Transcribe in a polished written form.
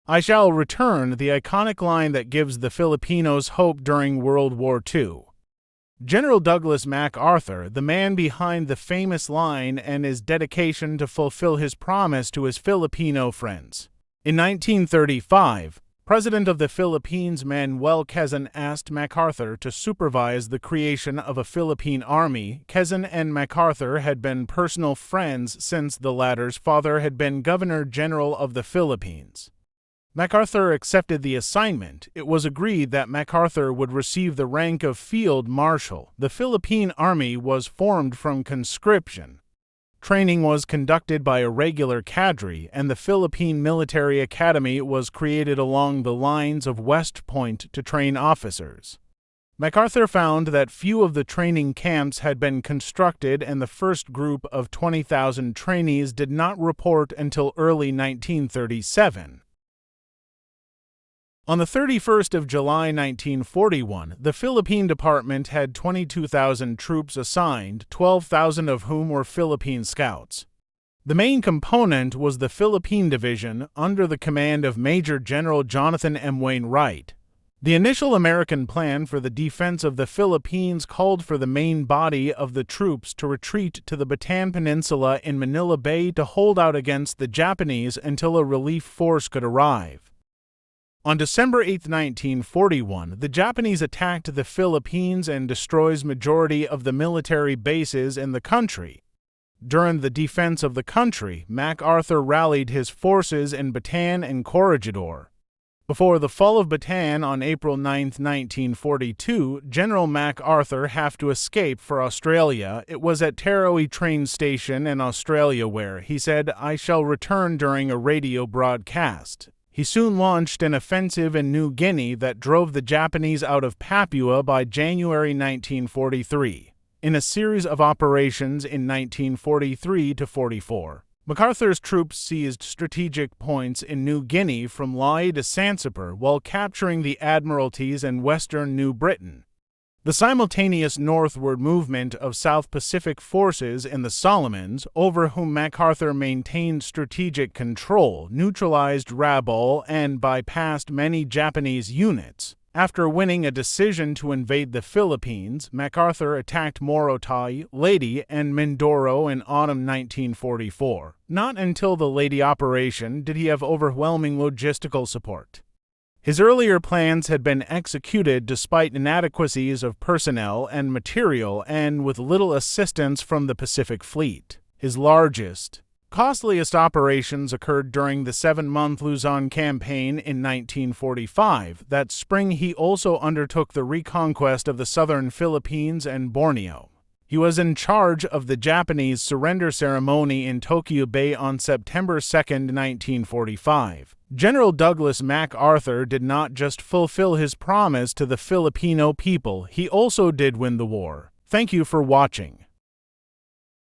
"I shall return," the iconic line that gives the Filipinos hope during World War II. General Douglas MacArthur, the man behind the famous line and his dedication to fulfill his promise to his Filipino friends. In 1935, President of the Philippines Manuel Quezon asked MacArthur to supervise the creation of a Philippine army. Quezon and MacArthur had been personal friends since the latter's father had been Governor-General of the Philippines. MacArthur accepted the assignment. It was agreed that MacArthur would receive the rank of Field Marshal. The Philippine Army was formed from conscription. Training was conducted by a regular cadre, and the Philippine Military Academy was created along the lines of West Point to train officers. MacArthur found that few of the training camps had been constructed, and the first group of 20,000 trainees did not report until early 1937. On the 31st of July 1941, the Philippine Department had 22,000 troops assigned, 12,000 of whom were Philippine Scouts. The main component was the Philippine Division, under the command of Major General Jonathan M. Wainwright. The initial American plan for the defense of the Philippines called for the main body of the troops to retreat to the Bataan Peninsula in Manila Bay to hold out against the Japanese until a relief force could arrive. On December 8, 1941, the Japanese attacked the Philippines and destroys majority of the military bases in the country. During the defense of the country, MacArthur rallied his forces in Bataan and Corregidor. Before the fall of Bataan on April 9, 1942, General MacArthur had to escape for Australia. It was at Taroe train station in Australia where, he said, "I shall return" during a radio broadcast. He soon launched an offensive in New Guinea that drove the Japanese out of Papua by January 1943. In a series of operations in 1943 to 44, MacArthur's troops seized strategic points in New Guinea from Lae to Sansepor while capturing the admiralties in western New Britain. The simultaneous northward movement of South Pacific forces in the Solomons, over whom MacArthur maintained strategic control, neutralized Rabaul and bypassed many Japanese units. After winning a decision to invade the Philippines, MacArthur attacked Morotai, Leyte, and Mindoro in autumn 1944. Not until the Leyte operation did he have overwhelming logistical support. His earlier plans had been executed despite inadequacies of personnel and material and with little assistance from the Pacific Fleet. His largest, costliest operations occurred during the 7-month Luzon campaign in 1945. That spring he also undertook the reconquest of the southern Philippines and Borneo. He was in charge of the Japanese surrender ceremony in Tokyo Bay on September 2, 1945. General Douglas MacArthur did not just fulfill his promise to the Filipino people, he also did win the war. Thank you for watching.